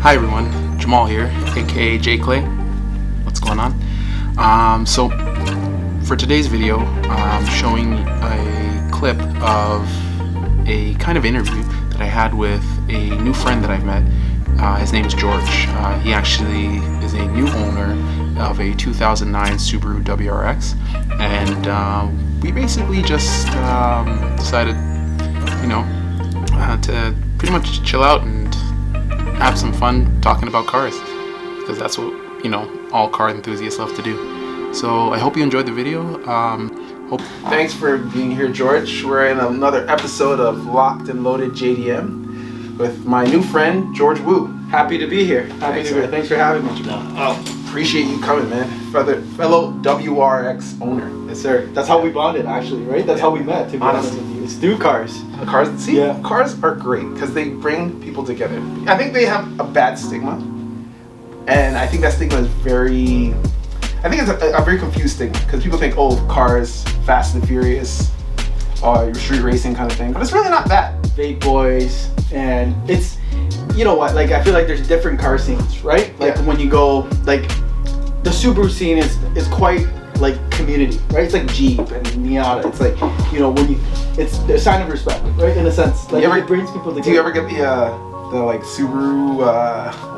Hi everyone, Jamal here, aka J Clay. What's going on? So for today's video, I'm showing a clip of a kind of interview that I had with a new friend that I've met. His name's George. He actually is a new owner of a 2009 Subaru WRX, and we basically just decided, to pretty much chill out and have some fun talking about cars, because that's what all car enthusiasts love to do. So I hope you enjoyed the video. Thanks for being here, George. We're in another episode of Locked and Loaded JDM with my new friend George Wu. Happy to be here. Thanks for having me, Jamal. Oh, appreciate you coming, man. Fellow WRX owner. Yes, sir. That's how we bonded, actually, right? That's how we met, to be honest with you. It's through cars. Cars are great because they bring people together. I think they have a bad stigma, and I think that stigma is it's a very confused stigma, because people think, oh, cars, Fast and Furious, or street racing kind of thing, but it's really not that. Fake boys, and it's, you know what, like, I feel like there's different car scenes, right? Like, when you go, like, the Subaru scene is quite like community, right? It's like Jeep and Miata. It's like, it's a sign of respect, right? In a sense, like, it brings people together. Do you ever get the like Subaru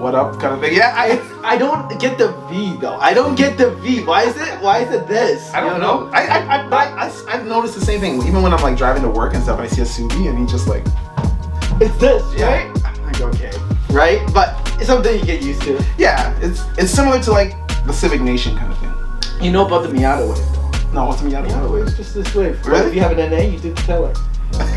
what up kind of thing? Yeah, I don't get the V though. I don't get the V. Why is it this? I don't know. I've noticed the same thing. Even when I'm like driving to work and stuff, I see a Subie and he's just like, it's this, yeah. Right? I'm like, okay, right? But it's something you get used to. Yeah, it's similar to like the Civic Nation kind of thing. You know about the Miata wave though? No, what's the Miata wave? Miata wave is just this wave. Really? If you have an NA, you do the tail light.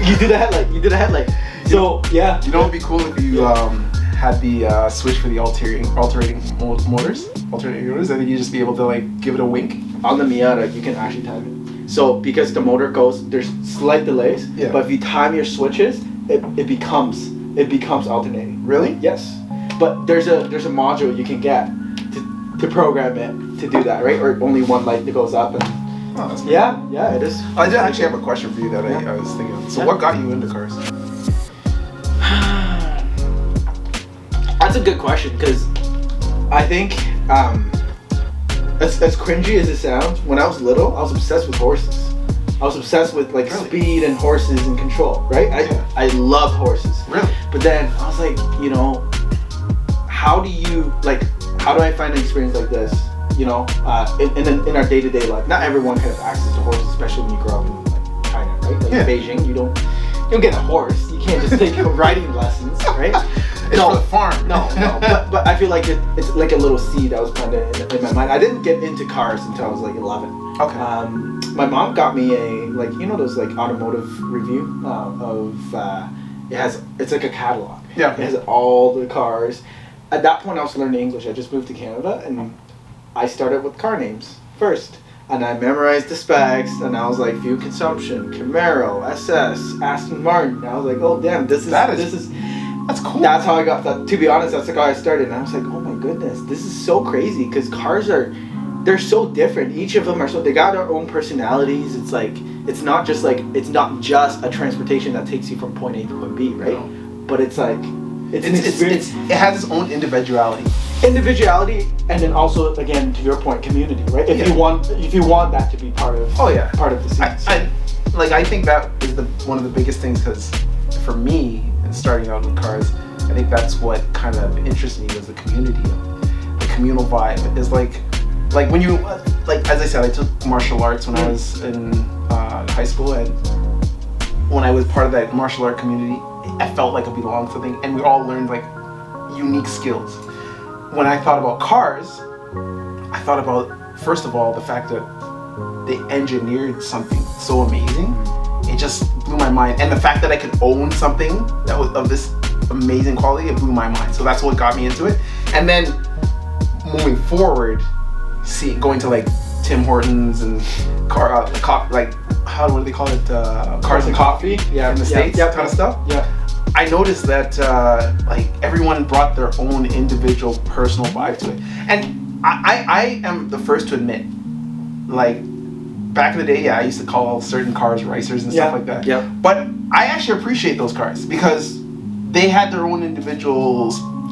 You do the headlight. So yeah. You know what would be cool if you had the switch for the alternating motors. I think you just be able to like give it a wink. On the Miata, you can actually time it. So because the motor goes, there's slight delays. Yeah. But if you time your switches, it becomes alternating. Really? Yes. But there's a module you can get to program it to do that, right? Or only one light that goes up. And oh, that's cool. Yeah, it is. I did actually have a question for you that I was thinking of. So what got you into cars? That's a good question, because I think, as cringy as it sounds, when I was little, I was obsessed with horses. I was obsessed with like speed and horses and control, right? I loved horses. Really? But then I was like, how do I find an experience like this? In our day-to-day life. Not everyone can have access to horses, especially when you grow up in like China, right? Like in Beijing, you don't get a horse. You can't just take riding lessons, right? It's for the farm. No. But I feel like it's like a little seed that was planted in my mind. I didn't get into cars until I was like 11. Okay. My mom got me those like automotive review it's like a catalog. Yeah. It has all the cars. At that point, I was learning English. I just moved to Canada, and I started with car names first. And I memorized the specs, and I was like, fuel consumption, Camaro, SS, Aston Martin. And I was like, oh damn, that's cool. That's how I got that. To be honest, that's how I started. And I was like, oh my goodness, this is so crazy, because cars they're so different. Each of them they got their own personalities. It's like, it's not just a transportation that takes you from point A to point B, right? No. But it's like, it has its own individuality, and then also, again, to your point, community, right? If you want that to be part of the scene. I think that is one of the biggest things, because for me, in starting out with cars, I think that's what kind of interests me, was the community, the communal vibe. Is like when you as I said, I took martial arts when I was in high school, and when I was part of that martial art community, I felt like I belonged to something, and we all learned like unique skills. When I thought about cars, I thought about, first of all, the fact that they engineered something so amazing. It just blew my mind, and the fact that I could own something that was of this amazing quality, it blew my mind. So that's what got me into it. And then moving forward, going to like Tim Hortons and what do they call it? Cars and Coffee, in the States, kind of stuff. Yeah. I noticed that everyone brought their own individual personal vibe to it, and I am the first to admit, like, back in the day, I used to call certain cars racers and stuff like that. Yeah. But I actually appreciate those cars, because they had their own individual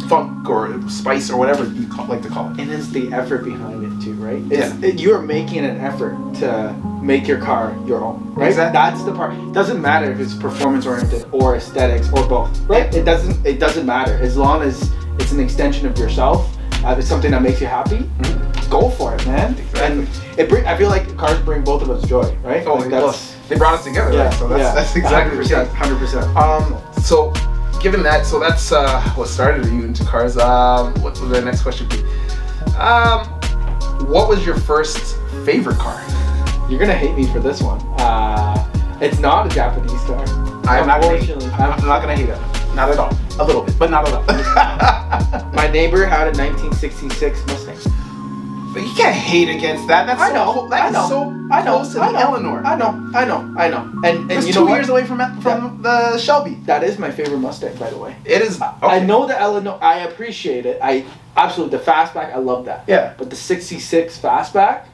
funk or spice or whatever you like to call it. And it's the effort behind it too, right? Yeah. You're making an effort to make your car your own, right? Exactly. That's the part. It doesn't matter if it's performance oriented or aesthetics or both, right? It doesn't matter as long as it's an extension of yourself. If it's something that makes you happy, go for it, man. Exactly. And I feel like cars bring both of us joy, right? Oh, like they brought us together, right? So that's exactly 100%. So, given that, so that's what started you into cars. What would the next question be? What was your first favorite car? You're gonna hate me for this one. It's not a Japanese car. I'm not gonna hate it. Not at all. A little bit, but not at all. My neighbor had a 1966 Mustang. But you can't hate against that. That's I know. close to Eleanor. I know. And It's you 2 know what? years away from the Shelby. That is my favorite Mustang, by the way. It is. Okay. I know the Eleanor. I appreciate it. I absolutely the fastback. I love that. Yeah. But the 66 fastback,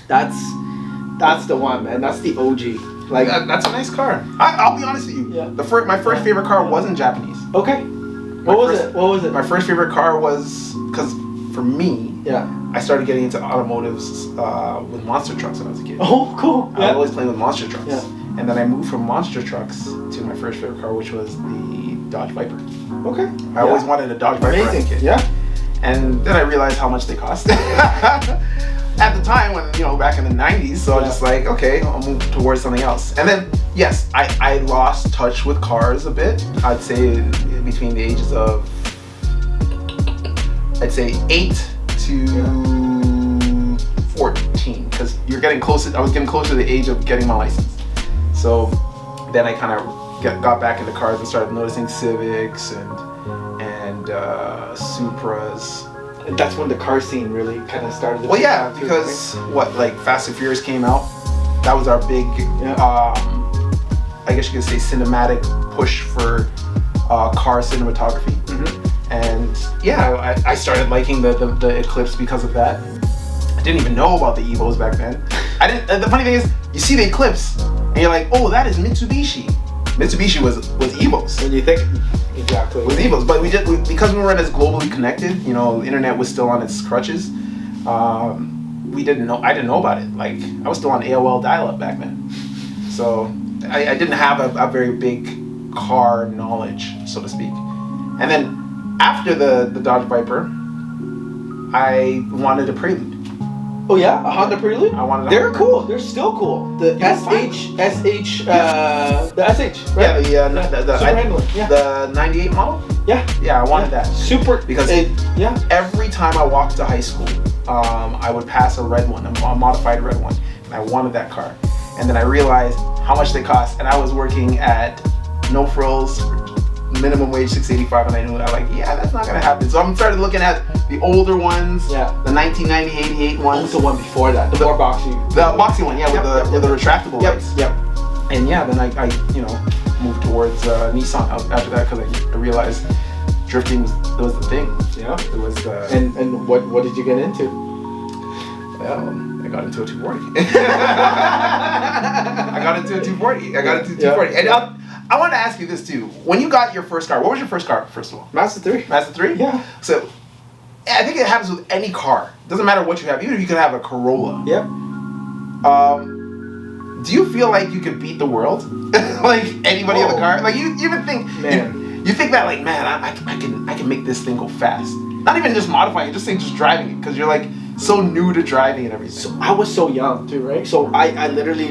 that's the one, man. That's the OG. Like that's a nice car. I'll be honest with you. Yeah. My first favorite car wasn't Japanese. okay. What was it? My first favorite car was because for me, Yeah. I started getting into automotives with monster trucks when I was a kid. Oh, cool. I was always playing with monster trucks. Yeah. And then I moved from monster trucks to my first favorite car, which was the Dodge Viper. Okay. I always wanted a Dodge Viper as a kid. Yeah. And then I realized how much they cost. At the time, when back in the 90s, so I was just like, okay, I'll move towards something else. And then, yes, I lost touch with cars a bit. I'd say between the ages of, 8 to 14, because you're getting closer. I was getting closer to the age of getting my license. So then I kind of got back into cars and started noticing Civics and Supras. That's when the car scene really kind of started. Well, yeah, because Fast and Furious came out. That was our big, I guess you could say, cinematic push for car cinematography. Mm-hmm. And yeah, I started liking the Eclipse because of that. I didn't even know about the Evos back then. I didn't. The funny thing is, you see the Eclipse, and you're like, oh, that is Mitsubishi. Mitsubishi was Evos. When you think exactly With Evos, but because we weren't as globally connected, the internet was still on its crutches. We didn't know. I didn't know about it. Like I was still on AOL dial-up back then, so I didn't have a very big car knowledge, so to speak. And then after the Dodge Viper, I wanted a Prelude. Oh yeah, a Honda Prelude. I wanted. They're cool. They're still cool. The SH, the SH. Right? Yeah, the Super handling. Yeah. The '98 model. Yeah, I wanted that super because every time I walked to high school, I would pass a red one, a modified red one, and I wanted that car. And then I realized how much they cost, and I was working at No Frills, minimum wage $6.85, and I knew that's not gonna happen. So I started looking at the older ones, the 1990, 88 ones. The one before that, the more boxy. The boxy one, with the retractable lights. Yep. And then I moved towards Nissan after that because I realized drifting was the thing. Yeah. It was. And what did you get into? Well, I got into a 240. I got into a 240. And I want to ask you this too. When you got your first car, what was your first car, first of all? Mazda 3. Mazda 3? Yeah. So, I think it happens with any car. Doesn't matter what you have. Even if you could have a Corolla. Yep. Do you feel like you could beat the world? Like anybody in the car? Like you even think, man. You think that like, man, I can make this thing go fast. Not even just modifying it, just driving it, because you're like so new to driving and everything. So I was so young too, right? So I literally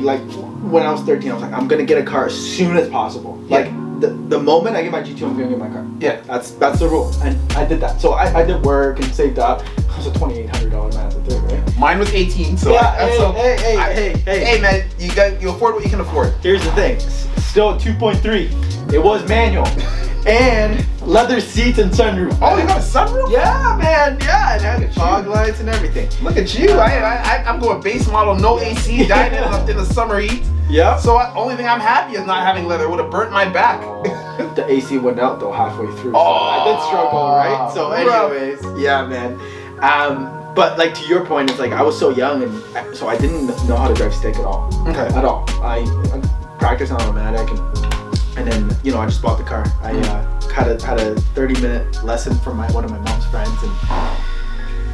when I was 13, I was like, I'm gonna get a car as soon as possible. Like the moment I get my G2, I'm gonna get my car. Yeah. That's the rule, and I did that. So I did work and saved up. It was a $2,800 Mazda 3, right? Mine was 18, so hey man, you afford what you can afford. Here's the thing, still 2.3. It was manual. And leather seats and sunroof. Oh, you got a sunroof? Yeah, man. Yeah, it had fog lights and everything. Look at you. I'm going base model, no AC, dying in the summer heat. Yeah. So only thing I'm happy is not having leather. It would have burnt my back. The AC went out though halfway through. So I did struggle, right? So anyways, yeah, man. But like to your point, it's like I was so young, and so I didn't know how to drive stick at all. Okay. At all. I practiced on automatic, and And then, I just bought the car. I had a 30-minute lesson from one of my mom's friends,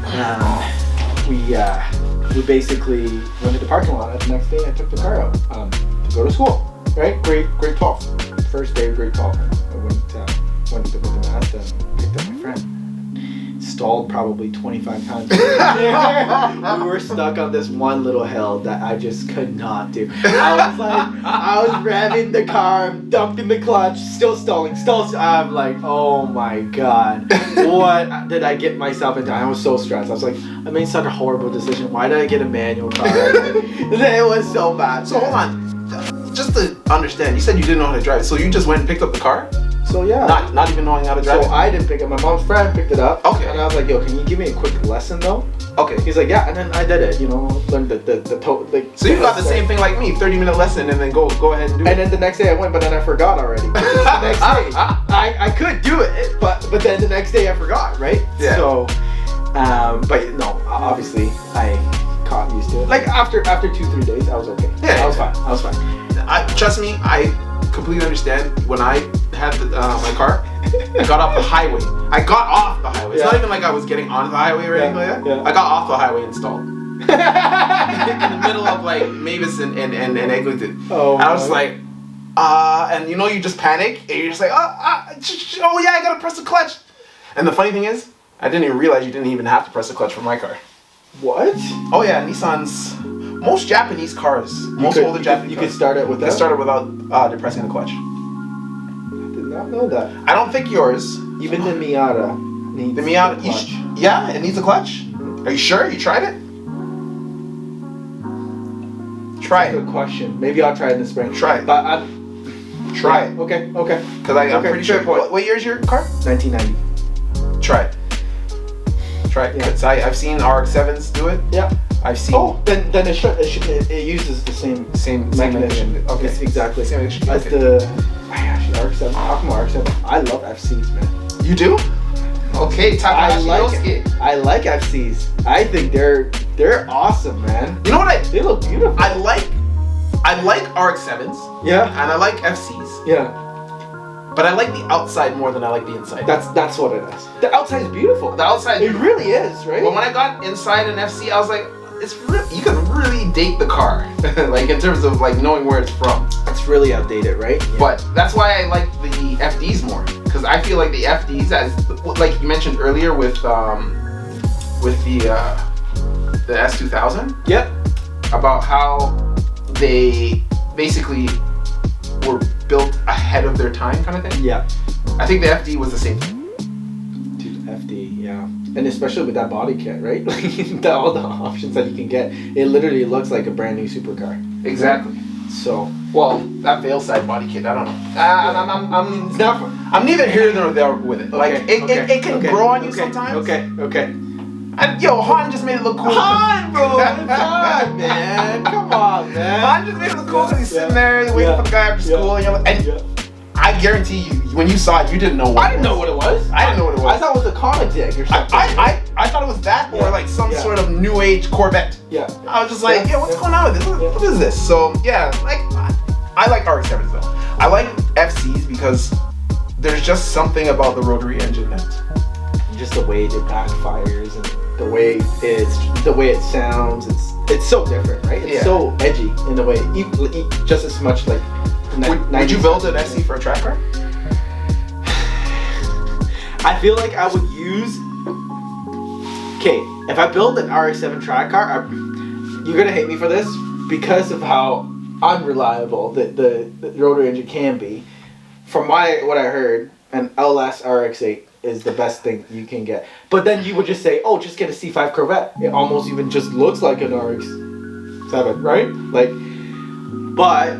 and we basically went to the parking lot. And the next day, I took the car out to go to school. Right, grade 12. First day of grade 12. I went to the Mazda and picked up my friend. Stalled probably 25 times. We were stuck on this one little hill that I just could not do. I was revving the car, dumping the clutch, still stalling. I'm like, oh my god, what did I get myself into? I was so stressed. I was like, I made such a horrible decision. Why did I get a manual car? It was so bad. So hold on, just to understand, you said you didn't know how to drive, so you just went and picked up the car? So yeah. Not even knowing how to drive? So I didn't pick it. My mom's friend picked it up. Okay. And I was like, yo, can you give me a quick lesson though? Okay. He's like, yeah, and then I did it, learned the So you got the same thing like me, 30-minute lesson, and then go ahead and do it. And then the next day I went, but then I forgot already. The next day, I could do it, but then the next day I forgot, right? Yeah. So, but no, obviously I caught used to it. Like after 2-3 days, I was okay. Yeah. I was fine. Trust me, I completely understand. When I had my car, I got off the highway. It's not even like I was getting onto the highway or anything like that. Yeah. I got off the highway and stalled. In the middle of like Mavis and Eglinton. Oh. And I was like, and you just panic and you're just like, I gotta press the clutch. And the funny thing is, I didn't even realize you didn't even have to press the clutch for my ar. What? Oh yeah, Nissan's. Most Japanese cars, older Japanese cars. You could start it without? You could start it without depressing the clutch. I did not know that. I don't think yours. Even the Miata needs The Miata, a clutch. it needs a clutch? Mm-hmm. Are you sure? You tried it? Try it. Good question. Maybe I'll try it in the spring. Try it. But Try it. Okay. Because I'm pretty sure. What year is your car? 1990. Try it. Yeah. Because I've seen RX-7s do it. Yeah. I've seen. Oh, then it uses the same mechanism. Okay. It's exactly same as the RX-7. How come RX-7? I love FCs, man. You do? Okay, I like FCs. I think they're awesome, man. You know what They look beautiful. I like RX-7s. Yeah. And I like FCs. Yeah. But I like the outside more than I like the inside. That's what it is. The outside is beautiful. The outside. It really is, right? But when I got inside an FC, I was like, you can really date the car, like in terms of like knowing where it's from. It's really outdated, right? Yeah. But that's why I like the FDs more, because I feel like the FDs, as like you mentioned earlier with the S2000. Yep. About how they basically were built ahead of their time, kind of thing. Yeah. I think the FD was the same thing. Dude, FD, yeah. And especially with that body kit, right? Like all the options that you can get, it literally looks like a brand new supercar. Exactly. So, well, that veil side body kit, I don't know. I'm neither here nor there with it. Like it can grow on you sometimes. Okay. And yo, Han just made it look cool. Han, bro, Han, man. Come on, man. Han just made it look cool because he's sitting there waiting for the guy after school, and you're like, and I guarantee you, when you saw it, you didn't know what I didn't know what it was. I didn't know what it was. I thought it was a comic dig or something. I thought it was that or like some sort of new age Corvette. Yeah. I was just like, what's going on with this? What is this? So like I like RX-7s though. I like FCs because there's just something about the rotary engine that just the way it backfires and the way it sounds. It's so different, right? It's so edgy in a way. Just as much like. Would you build an FC for a track car? I feel like I would use. Okay, if I build an RX-7 track car, you're gonna hate me for this because of how unreliable the rotary engine can be. From what I heard, an LS RX-8 is the best thing you can get. But then you would just say, oh, just get a C5 Corvette. It almost even just looks like an RX-7, right? Like, but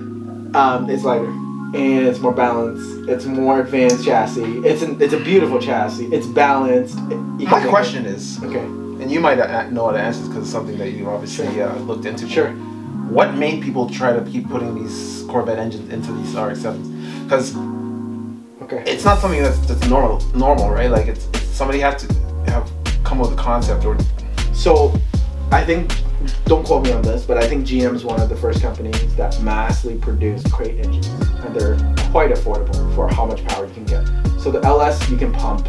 it's lighter and it's more balanced. It's more advanced chassis. It's a beautiful chassis. It's balanced. My question is, okay, and you might know what the answer is because it's something that you obviously looked into. Sure. What made people try to keep putting these Corvette engines into these RX-7s? Because it's not something that's normal, right? Like it's somebody has to have come up with a concept or. So, I think don't quote me on this, but I think GM is one of the first companies that massively produced crate engines, and they're quite affordable for how much power you can get. So the LS, you can pump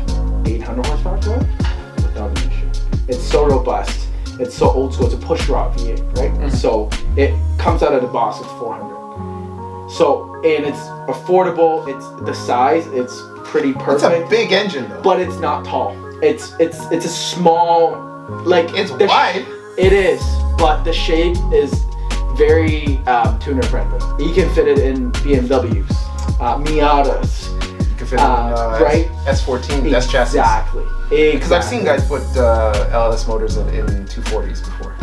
800 horsepower to it without an issue. It's so robust. It's so old school. It's a push rod V8, right? Mm-hmm. So it comes out of the box. It's 400. So, and it's affordable. It's the size. It's pretty perfect. It's a big engine though. But it's not tall. It's a small, like it's wide. It is, but the shape is very tuner friendly. You can fit it in BMWs, Miatas. You can fit it in right? S14, S chassis. Exactly. Because I've seen guys put LS motors in 240s before,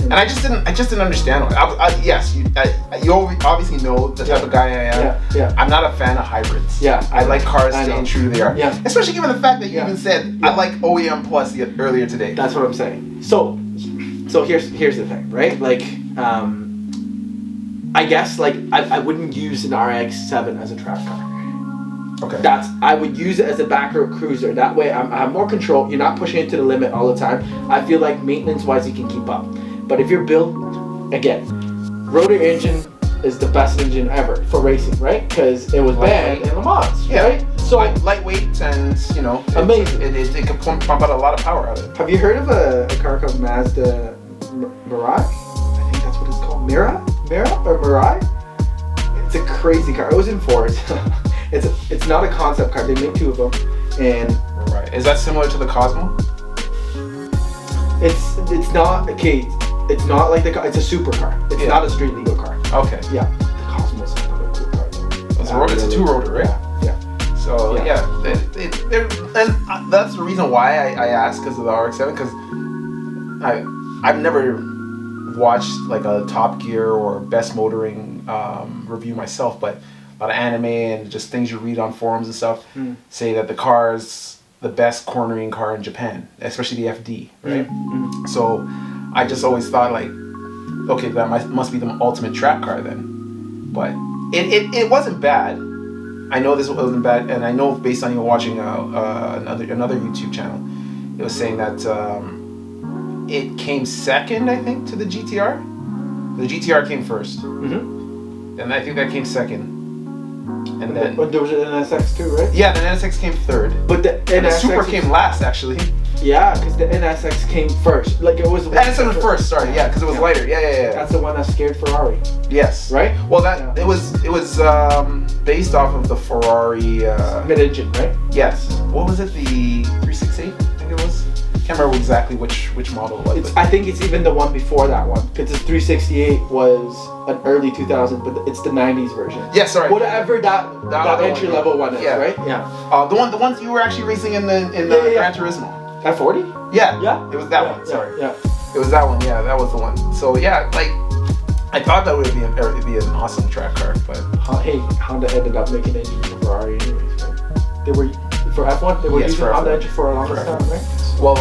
and I just didn't understand. Yes, you obviously know the type of guy I am. Yeah. I'm not a fan of hybrids. Yeah. I like cars staying true to they are. Yeah. Especially given the fact that you even said I like OEM Plus earlier today. That's what I'm saying. So here's the thing, right? Like, I guess like I wouldn't use an RX-7 as a track car. Okay. I would use it as a back road cruiser. That way I have more control. You're not pushing it to the limit all the time. I feel like maintenance wise you can keep up. But if you're built, again, rotary engine is the best engine ever for racing, right? Because it was banned in Le Mans, right? So lightweight and amazing. It can pump out a lot of power out of it. Have you heard of a car called Mazda Mirai? I think that's what it's called. Mira or Mirai? It's a crazy car. It was in Ford. It's not a concept car. They make two of them, and right. Is that similar to the Cosmo? It's not okay. It's not like it's a supercar. It's not a street legal car. Okay. Yeah. The Cosmo's another cool car. It's a two-rotor, right? Yeah. So and that's the reason why I asked, because of the RX-7, because I've never watched like a Top Gear or Best Motoring review myself, but a lot of anime and just things you read on forums and stuff say that the car is the best cornering car in Japan, especially the FD, right? Mm-hmm. So I just always thought like, okay, that must be the ultimate track car then. But it wasn't bad. I know this wasn't bad, and I know based on you watching another YouTube channel, it was saying that it came second, I think, to the GTR. The GTR came first, and I think that came second. And then there was an NSX too, right? Yeah, the NSX came third. But the Super came last, actually. Yeah, because the NSX came first. Like it was. The NSX was first. Sorry, yeah, because it was lighter. Yeah. That's the one that scared Ferrari. Yes. Right. Well, it was based off of the Ferrari mid-engine, right? Yes. What was it? The 368? I think it was. Can't remember exactly which model it was. I think it's even the one before that one, because the 368 was an early 2000, but it's the 90s version. Yeah, sorry. Whatever that entry level one is, right? Yeah. The ones you were actually racing in the Gran Turismo. At 40? Yeah. Yeah. It was that one. Sorry. Yeah. It was that one. Yeah, that was the one. So yeah, like I thought that would be an awesome track car, but hey, Honda ended up making engines for Ferrari anyways, right? They were for F1. They were using Honda engine for a long time, right? Well,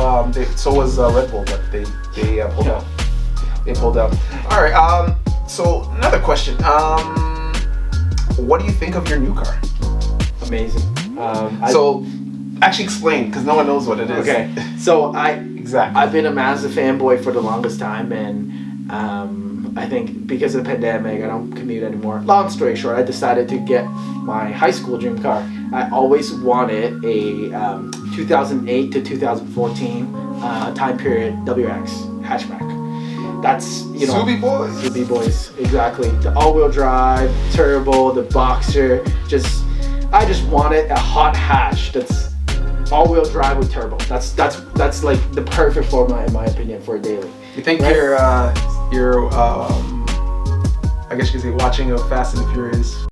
so was Red Bull, but they pulled out. They pulled out. All right. So another question. What do you think of your new car? Amazing. Actually explain, because no one knows what it is. Okay. So exactly. I've been a Mazda fanboy for the longest time, and I think because of the pandemic, I don't commute anymore. Long story short, I decided to get my high school dream car. I always wanted a 2008 to 2014 time period WX hatchback. That's, Subie boys. Subie boys, exactly. The all-wheel drive, turbo, the Boxer. I just wanted a hot hatch that's all-wheel drive with turbo. That's like the perfect format in my opinion for a daily. You think you're I guess you could say watching a Fast and Furious